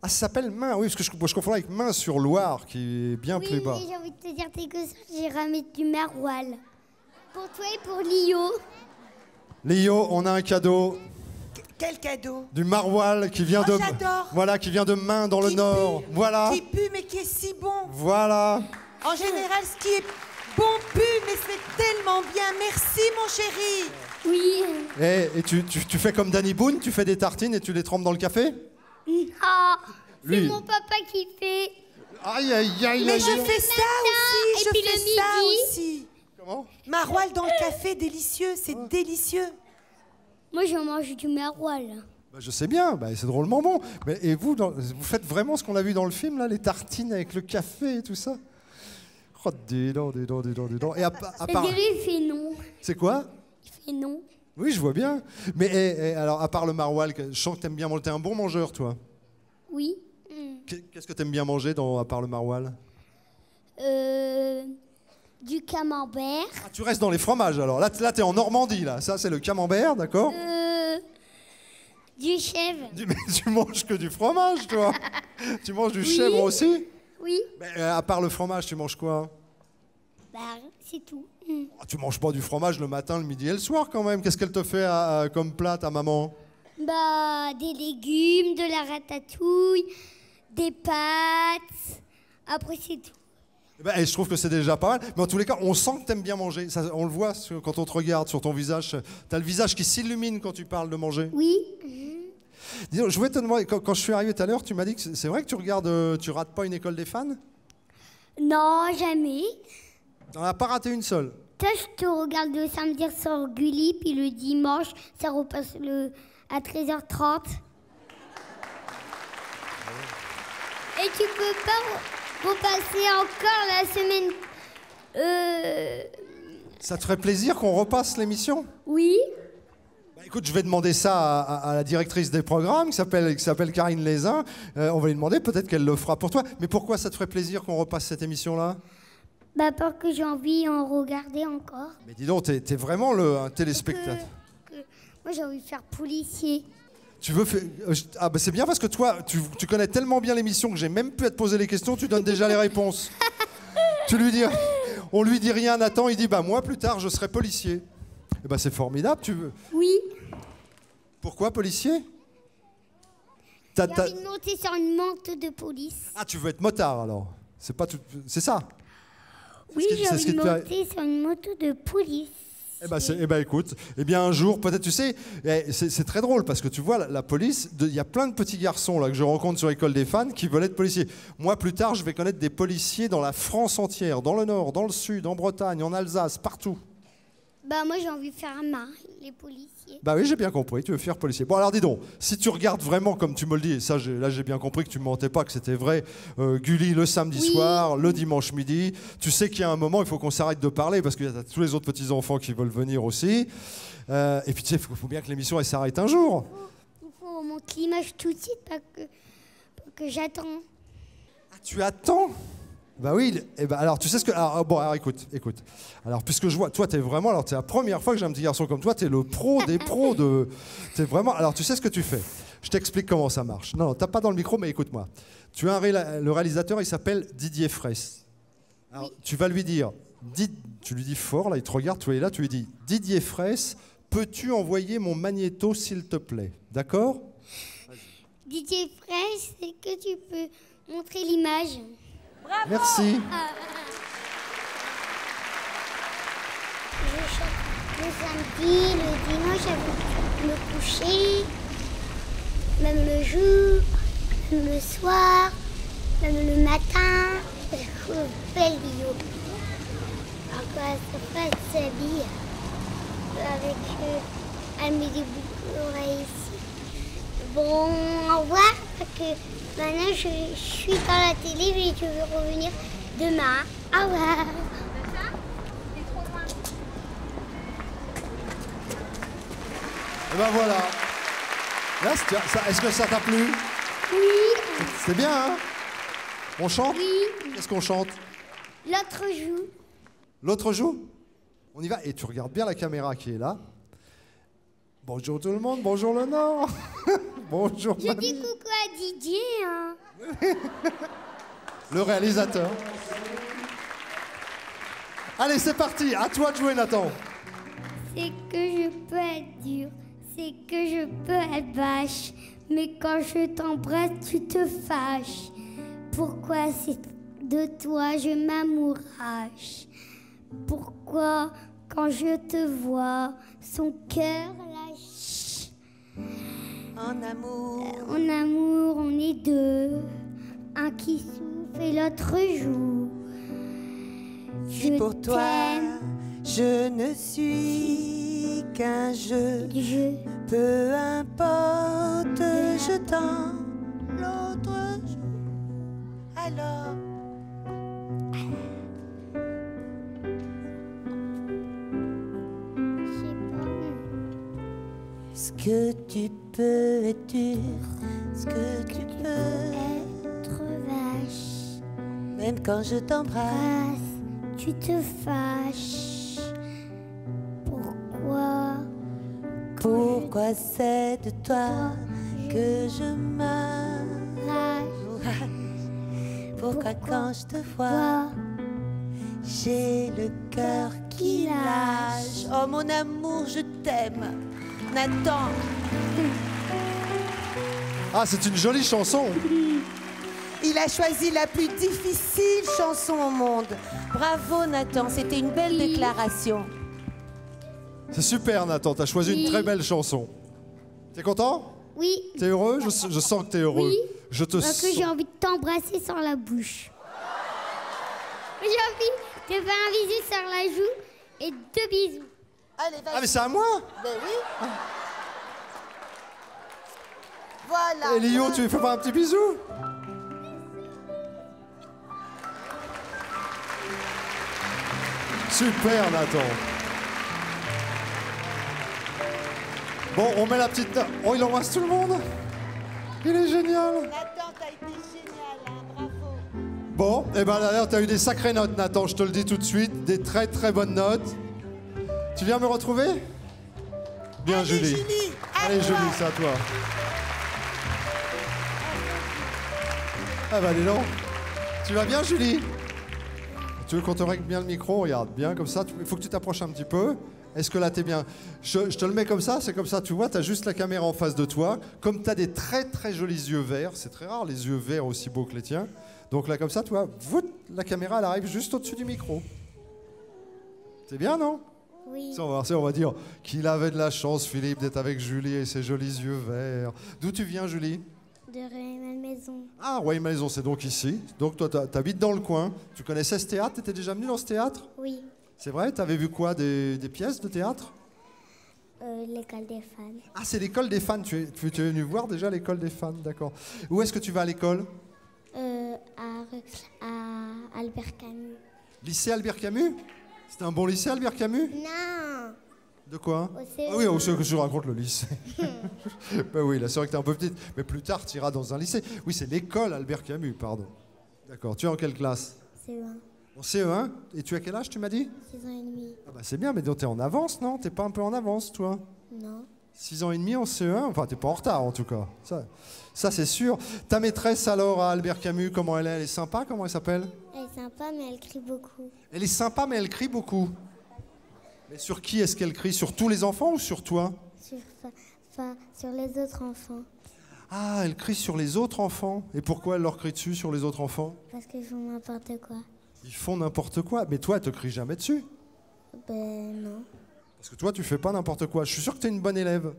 Ah, ça s'appelle Main. Oui, parce que je confonds avec Main-sur-Loire qui est bien plus bas. Oui, j'ai envie de te dire tes cousins, j'ai ramené du maroilles. Pour toi et pour Lio. Léo, on a un cadeau. Quel cadeau? Du maroilles qui vient Oh, de... j'adore. Voilà, qui vient de Main dans le Qui Nord. pue. Voilà. Qui pue, mais qui est si bon. Voilà. En général, ce qui est bon pue, mais c'est tellement bien. Merci, mon chéri. Oui. Et tu fais comme Danny Boone, tu fais des tartines et tu les trempes dans le café? Ah, c'est Lui. mon papa qui fait. Aïe, aïe, aïe, Mais aïe, je aïe. fais ça et aussi. Je puis fais le ça midi. aussi. Comment? Maroilles dans le café, délicieux. C'est délicieux. Moi, je mange du maroilles. Bah, je sais bien, bah, c'est drôlement bon. Mais, et vous, vous faites vraiment ce qu'on a vu dans le film, là, les tartines avec le café et tout ça? Oh, dis donc. Et à part... Il fait non. C'est quoi? Il fait non. Oui, je vois bien. Mais alors, à part le maroilles, je sens que t'aimes bien manger. T'es un bon mangeur, toi. Oui. Qu'est-ce que t'aimes bien manger à part le maroilles? Du camembert. Ah, tu restes dans les fromages, alors. Là t'es en Normandie, là. Ça, c'est le camembert, d'accord? Du chèvre. Mais tu manges que du fromage, toi. Tu manges du chèvre aussi? Oui. Mais, à part le fromage, tu manges quoi? Bah, c'est tout. Ah, tu manges pas du fromage le matin, le midi et le soir, quand même. Qu'est-ce qu'elle te fait comme plat, ta maman? Bah, des légumes, de la ratatouille, des pâtes. Après, c'est tout. Et je trouve que c'est déjà pas mal. Mais en tous les cas, on sent que t'aimes bien manger. Ça, on le voit quand on te regarde sur ton visage. T'as le visage qui s'illumine quand tu parles de manger. Oui. Dis donc, je voulais te demander, quand je suis arrivé tout à l'heure, tu m'as dit que c'est vrai que tu rates pas une école des fans? Non, jamais. T'en as pas raté une seule? Toi, je te regarde le samedi sur Gulli, puis le dimanche, ça repasse à 13h30. Et tu peux pas repasser encore la semaine... Ça te ferait plaisir qu'on repasse l'émission? Oui. Bah, écoute, je vais demander ça à la directrice des programmes qui s'appelle Karine Lézin. On va lui demander, peut-être qu'elle le fera pour toi. Mais pourquoi ça te ferait plaisir qu'on repasse cette émission-là? Bah, parce que j'ai envie d'en regarder encore. Mais dis donc, t'es vraiment un téléspectateur. Moi, j'ai envie de faire policier. Tu veux faire... Ah bah c'est bien parce que toi, tu connais tellement bien l'émission que j'ai même pu te poser les questions, tu donnes déjà les réponses. Tu lui dis... On lui dit rien, Nathan, il dit, bah moi, plus tard, je serai policier. Et bah c'est formidable, tu veux... Oui. Pourquoi policier? J'ai envie de monter sur une moto de police. Ah, tu veux être motard, alors? C'est pas tout... C'est ça? Oui, j'ai envie de monter sur une moto de police. Écoute, un jour, peut-être, tu sais, c'est très drôle parce que tu vois, la police, il y a plein de petits garçons là que je rencontre sur l'école des fans qui veulent être policiers. Moi, plus tard, je vais connaître des policiers dans la France entière, dans le Nord, dans le Sud, en Bretagne, en Alsace, partout. Bah moi, j'ai envie de faire un mari, les policiers. Bah oui, j'ai bien compris, tu veux faire policier. Bon, alors dis donc, si tu regardes vraiment comme tu me le dis, et ça, là, j'ai bien compris que tu ne mentais pas, que c'était vrai, Gulli le samedi soir, le dimanche midi, tu sais qu'il y a un moment, il faut qu'on s'arrête de parler, parce qu'il y a tous les autres petits-enfants qui veulent venir aussi. Et puis, tu sais, il faut bien que l'émission, elle s'arrête un jour. Il faut montrer l'image tout de suite, pas que j'attends. Ah, tu attends? Bah oui, alors tu sais ce que... Alors écoute. Alors puisque je vois, toi t'es vraiment, alors c'est la première fois que j'ai un petit garçon comme toi, t'es le pro des pros de... T'es vraiment... Alors tu sais ce que tu fais? Je t'explique comment ça marche. Non, tape pas dans le micro, mais écoute-moi. Tu as le réalisateur, il s'appelle Didier Fraisse. Alors tu vas lui dire, tu lui dis fort, là il te regarde, tu es là, tu lui dis, Didier Fraisse, peux-tu envoyer mon magnéto s'il te plaît? D'accord? Didier Fraisse, c'est que tu peux montrer l'image? Bravo. Merci. Je chante le samedi, le dimanche avant de me coucher, même le jour, même le soir, même le matin. Belle vidéo. Après, ça s'habille avec elle met des boucles d'oreilles ici. Bon, au revoir, parce que maintenant je suis dans la télé et je veux revenir demain. Au revoir. Et ben voilà. Là, est-ce que ça t'a plu? Oui. C'est bien, hein? On chante? Oui. Qu'est-ce qu'on chante? L'autre joue. L'autre joue? On y va. Et tu regardes bien la caméra qui est là. Bonjour tout le monde, bonjour le Nord. Bonjour. Je dis coucou à Didier. Hein. Le réalisateur. Allez, c'est parti. À toi de jouer, Nathan. C'est que je peux être dur, c'est que je peux être vache. Mais quand je t'embrasse, tu te fâches. Pourquoi c'est de toi je m'amourache? Pourquoi quand je te vois, son cœur lâche? En amour. En amour, on est deux. Un qui souffle et l'autre joue. Si pour toi, je ne suis qu'un jeu. Peu importe, je t'en l'autre jour. Alors, Je sais pas. ce que tu peux être dur, ce que tu peux, Être vache. même quand je t'embrasse. Tu te fâches. Pourquoi? Pourquoi c'est de toi que je m'arrache? Pourquoi quand je te vois, j'ai le cœur qui lâche? Oh mon amour, je t'aime. Nathan, Ah, c'est une jolie chanson. il a choisi la plus difficile chanson au monde. Bravo Nathan, c'était une belle déclaration. C'est super, Nathan. T'as choisi une très belle chanson. T'es content? Oui. T'es heureux? Je sens que t'es heureux. Oui. Je te Parce que sens. j'ai envie de t'embrasser sur la bouche. J'ai envie de faire un bisou sur la joue et 2 bisous. Allez, vas-y. Ah, mais c'est à moi? Ben oui. Voilà. Et Lyon, tu lui fais pas un petit bisou? Super, Nathan. Bon, on met la petite... Oh, il embrasse tout le monde? Il est génial. Nathan, t'as été génial, hein, bravo. Bon, et ben d'ailleurs, t'as eu des sacrées notes, Nathan, je te le dis tout de suite. Des très très bonnes notes. Tu viens me retrouver? Bien, Allez, Julie. Julie, à Allez, toi. Julie, c'est à toi. Ah bah, dis donc. Tu vas bien, Julie? Tu veux qu'on te règle bien le micro? Regarde, bien comme ça. Il faut que tu t'approches un petit peu. Est-ce que là, t'es bien? Je te le mets comme ça, c'est comme ça, tu vois, t'as juste la caméra en face de toi. Comme t'as des très très jolis yeux verts, c'est très rare les yeux verts aussi beaux que les tiens. Donc là, comme ça, tu vois, la caméra, elle arrive juste au-dessus du micro. C'est bien, non? Oui. Ça, on va dire qu'il avait de la chance, Philippe, d'être avec Julie et ses jolis yeux verts. D'où tu viens, Julie? De Rueil-Malmaison. Ah, Rueil-Malmaison, c'est donc ici. Donc toi, t'habites dans le coin. Tu connaissais ce théâtre? T'étais déjà venu dans ce théâtre? Oui. C'est vrai? T'avais vu quoi? Des pièces de théâtre? L'école des fans. Ah, c'est l'école des fans. Tu es venu voir déjà l'école des fans, d'accord. Où est-ce que tu vas à l'école? À Albert Camus. Lycée Albert Camus? C'était un bon lycée, Albert Camus? Non. De quoi? Au CE2. Ah oui, au CE2, que je raconte le lycée. Ben oui, là, c'est vrai que t'es un peu petite. Mais plus tard, tu iras dans un lycée. Oui, c'est l'école Albert Camus, pardon. D'accord. Tu es en quelle classe? CE1. En CE1? Et tu as quel âge, tu m'as dit? 6 ans et demi. Ah bah c'est bien, mais donc t'es en avance, non? T'es pas un peu en avance, toi? Non. 6 ans et demi en CE1? Enfin, t'es pas en retard, en tout cas. Ça c'est sûr. Ta maîtresse, alors, à Albert Camus, comment elle est? Elle est sympa? Comment elle s'appelle? Elle est sympa, mais elle crie beaucoup. Elle est sympa, mais elle crie beaucoup. Mais sur qui est-ce qu'elle crie? Sur tous les enfants ou sur toi? Sur les autres enfants. Ah, elle crie sur les autres enfants. Et pourquoi elle leur crie dessus sur les autres enfants? Parce qu'ils font n'importe quoi. Ils font n'importe quoi. Mais toi, elle te crie jamais dessus. Ben non. Parce que toi, tu fais pas n'importe quoi. Je suis sûr que t'es une bonne élève.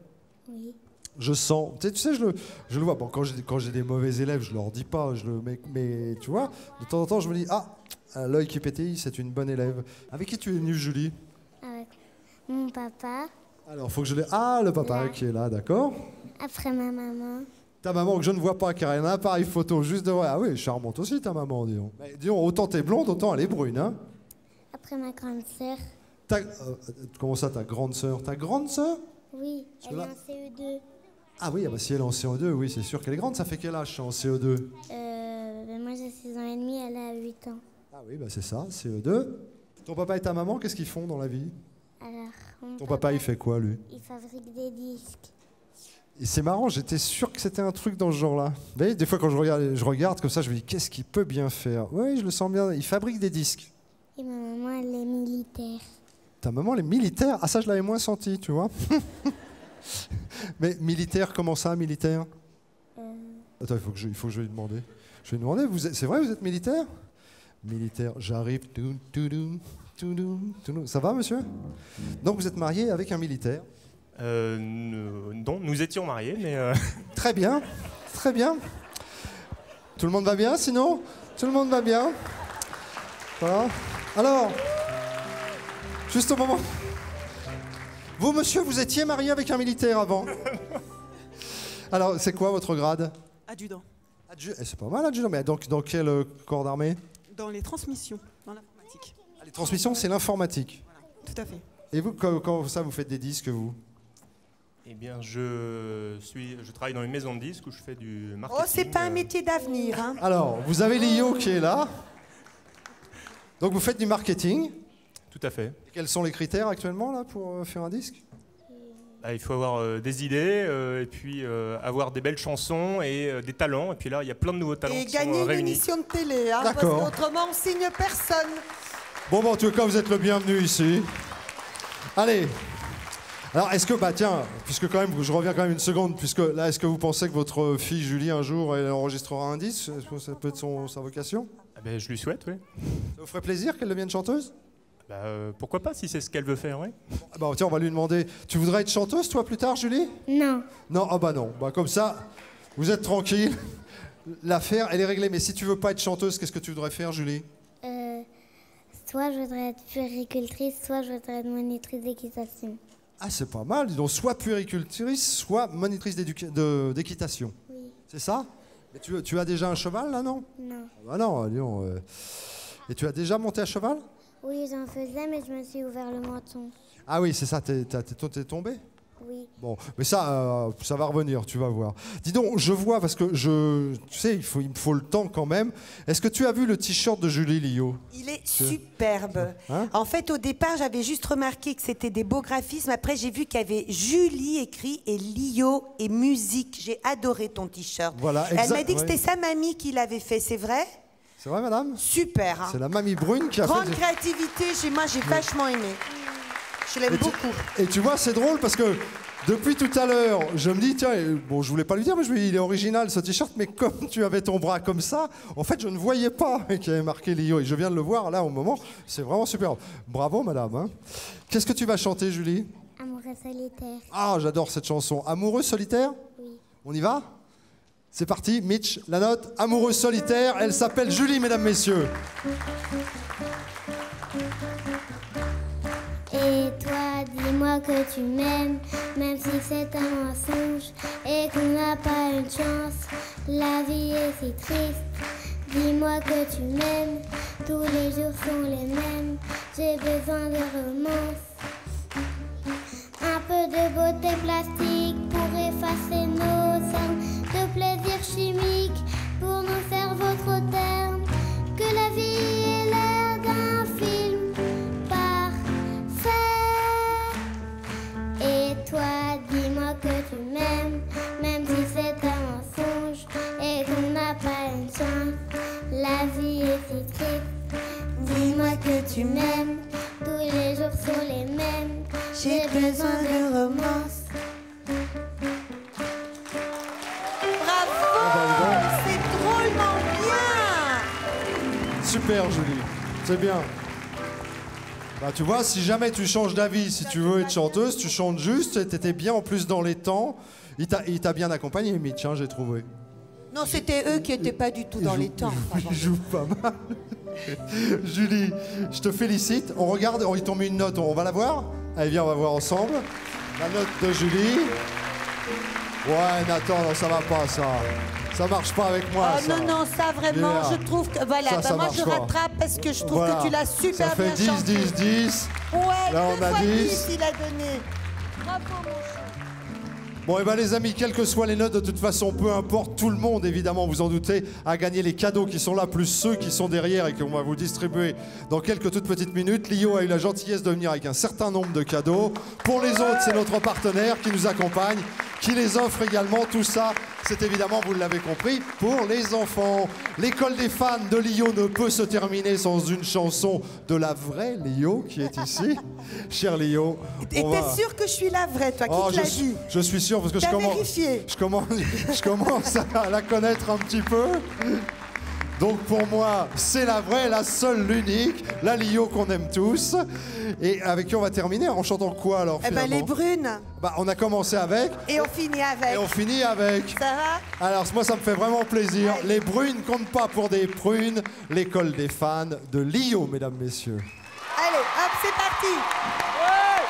Oui. Je sens. Tu sais, je le vois. Bon, quand j'ai des mauvais élèves, je leur dis pas. Mais tu vois, de temps en temps, je me dis, ah, l'œil qui pétille, c'est une bonne élève. Avec qui tu es venue, Julie? Avec mon papa. Alors, faut que je l'ai. Ah, le papa Là. qui est là, d'accord. Après ma maman. Ta maman que je ne vois pas car elle a un appareil photo juste devant. Ah oui, charmante aussi ta maman, dis donc. Mais dis donc, autant t'es blonde, autant elle est brune, hein. Après ma grande sœur. Comment ça, ta grande sœur? Ta grande sœur? Oui, elle est Cela- en CE2. Ah oui, ah bah si elle est en CO2, oui, c'est sûr qu'elle est grande. Ça fait quel âge ça, en CO2? Ben moi j'ai 6 ans et demi, elle a 8 ans. Ah oui, bah c'est ça, CO2. Ton papa et ta maman, qu'est-ce qu'ils font dans la vie? Alors, mon Ton papa, il fait quoi, lui? il fabrique des disques. Et c'est marrant, j'étais sûr que c'était un truc dans ce genre-là. Vous voyez, des fois quand je regarde comme ça, je me dis, qu'est-ce qu'il peut bien faire? Oui, je le sens bien, il fabrique des disques. Et ma maman, elle est militaire. Ta maman, elle est militaire? Ah ça, je l'avais moins senti, tu vois. Mais militaire, comment ça, militaire? Attends, il faut que je lui demande. Je vais lui demander, c'est vrai, vous êtes militaire? Militaire, j'arrive. Ça va, monsieur? Donc vous êtes marié avec un militaire? Non, nous étions mariés, mais... Très bien, très bien. Tout le monde va bien, sinon? Tout le monde va bien. Voilà. Alors, juste au moment... Vous, monsieur, vous étiez marié avec un militaire avant? Alors, c'est quoi votre grade? Adjudant. C'est pas mal, adjudant. Mais donc, dans quel corps d'armée? Dans les transmissions, dans l'informatique. Les transmissions, c'est l'informatique. Voilà, tout à fait. Et vous, quand ça, vous faites des disques, vous? Eh bien, je travaille dans une maison de disques où je fais du marketing. Oh, c'est pas un métier d'avenir, hein. Alors, vous avez Lio qui est là. Donc, vous faites du marketing. Tout à fait. Et quels sont les critères actuellement là pour faire un disque? Il faut avoir des idées et puis avoir des belles chansons et des talents. Et puis là, il y a plein de nouveaux talents Et qui sont gagner une réunis. émission de télé, hein, parce D'accord. qu'autrement on signe personne. Bon, en tout cas, vous êtes le bienvenu ici. Allez. Alors, est-ce que, tiens, puisque quand même, je reviens quand même une seconde, puisque là, est-ce que vous pensez que votre fille Julie, un jour, elle enregistrera un disque? Est-ce que ça peut être sa vocation? Je lui souhaite, oui. Ça vous ferait plaisir qu'elle devienne chanteuse? Pourquoi pas, si c'est ce qu'elle veut faire, oui. Tiens, on va lui demander. Tu voudrais être chanteuse, toi, plus tard, Julie? Non. Non, non. Comme ça, vous êtes tranquille. L'affaire, elle est réglée. Mais si tu veux pas être chanteuse, qu'est-ce que tu voudrais faire, Julie? Soit je voudrais être puéricultrice, soit je voudrais être monitrice d'équitation. Ah, c'est pas mal. Dis donc, soit puéricultrice, soit monitrice d'équitation. Oui. C'est ça? Et tu as déjà un cheval, là, non? Non. Non, dis donc, Et tu as déjà monté à cheval? Oui, j'en faisais, mais je me suis ouvert le menton. Ah oui, c'est ça, t'es tombé? Oui. Bon, mais ça va revenir, tu vas voir. Dis donc, je vois, parce que tu sais, il me faut le temps quand même. Est-ce que tu as vu le t-shirt de Julie Lio? Il est superbe. Hein? En fait, au départ, j'avais juste remarqué que c'était des beaux graphismes. Après, j'ai vu qu'il y avait Julie écrit et Lio et musique. J'ai adoré ton t-shirt. Voilà, Elle m'a dit que c'était sa mamie qui l'avait fait, c'est vrai? C'est vrai, madame? Super. Hein? C'est la mamie Brune qui a Grande fait... créativité, moi j'ai vachement aimé. Je l'aime beaucoup. Et tu vois, c'est drôle parce que depuis tout à l'heure, je me dis, tiens, bon, je voulais pas lui dire, mais je me dis, il est original ce t-shirt, mais comme tu avais ton bras comme ça, en fait, je ne voyais pas qu'il y avait marqué Lio. Et je viens de le voir là au moment, c'est vraiment super. Bravo, madame. Hein. Qu'est-ce que tu vas chanter, Julie? Amoureux solitaire. Ah, j'adore cette chanson. Amoureux solitaire? Oui. On y va? C'est parti, Mitch, la note. Amoureux solitaire, elle s'appelle Julie, mesdames, messieurs. Et toi, dis-moi que tu m'aimes, même si c'est un mensonge et qu'on n'a pas une chance. La vie est si triste. Dis-moi que tu m'aimes, tous les jours sont les mêmes. J'ai besoin de romance. Un peu de beauté plastique pour effacer nos cernes, de plaisir chimique pour nos cerveaux trop ternes. Que la vie ait l'air d'un film parfait. Et toi, dis-moi que tu m'aimes, même si c'est un mensonge et qu'on n'a pas une chance. La vie est si triste. Dis-moi que tu m'aimes, tous les jours sont les mêmes. J'ai besoin de romance. Bravo, c'est drôlement bien. Super, Julie. C'est bien. Tu vois, si jamais tu changes d'avis, si tu veux être chanteuse, tu chantes juste, et t'étais bien en plus dans les temps. Il t'a bien accompagné, Mitch, hein, j'ai trouvé. Non, c'était eux qui n'étaient pas du tout dans les temps. Il joue pas mal. Julie, je te félicite. On regarde, ils t'ont mis une note, on va la voir? Allez, viens, on va voir ensemble. La note de Julie. Ouais, Nathan, non, ça va pas, ça. Ça marche pas avec moi, Oh ça. non, ça vraiment, Bien. je trouve que... Voilà, Ça moi marche je pas. rattrape parce que je trouve Voilà. que tu l'as super Ça fait bien 10, chanté. 10, 10. Ouais, Là, on 2 a fois 10. 10, il a donné. Bravo, mon chou. Bon, et ben les amis, quelles que soient les notes, de toute façon, peu importe, tout le monde, évidemment, vous en doutez, a gagné les cadeaux qui sont là, plus ceux qui sont derrière et qu'on va vous distribuer dans quelques toutes petites minutes. Lio a eu la gentillesse de venir avec un certain nombre de cadeaux. Pour les autres, c'est notre partenaire qui nous accompagne, qui les offre également. Tout ça, c'est évidemment, vous l'avez compris, pour les enfants. L'école des fans de Lio ne peut se terminer sans une chanson de la vraie Lio qui est ici. Cher Lio. Et t'es sûr que je suis la vraie, toi, qui te l'a dit? Je suis sûr parce que T'as vérifié? je commence à la connaître un petit peu. Donc pour moi, c'est la vraie, la seule, l'unique, la Lio qu'on aime tous. Et avec qui on va terminer en chantant quoi alors Eh ben, finalement? les brunes. On a commencé avec. Et on finit avec. Et on finit avec. Ça va? Alors moi ça me fait vraiment plaisir. Allez. Les brunes comptent pas pour des prunes. L'école des fans de Lio, mesdames, messieurs. Allez, hop, c'est parti. Ouais.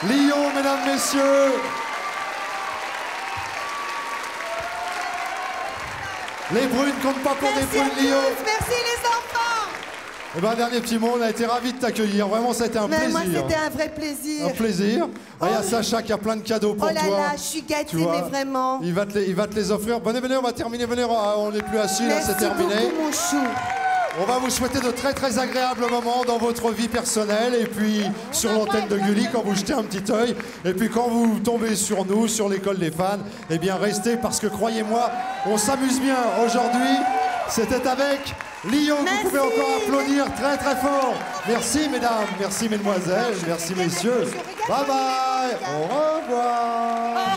Lyon, mesdames, messieurs. Les brunes comptent pas pour des brunes, Lyon. Merci les enfants. Eh ben, dernier petit mot, on a été ravis de t'accueillir. Vraiment, ça a été un plaisir. Moi, c'était un vrai plaisir. Un plaisir. Il y a Sacha qui a plein de cadeaux pour toi. Oh là là, je suis gâtée, mais vraiment. Il va te les offrir. Venez, on va terminer. Venez, on n'est plus assis, là, c'est terminé. Merci beaucoup, mon chou. On va vous souhaiter de très très agréables moments dans votre vie personnelle et puis sur l'antenne de Gulli quand vous jetez un petit œil et puis quand vous tombez sur nous, sur l'école des fans, eh bien restez parce que croyez-moi, on s'amuse bien aujourd'hui. C'était avec Lyon, vous pouvez encore applaudir très très fort. Merci mesdames, merci mesdemoiselles, merci messieurs. Bye bye, au revoir.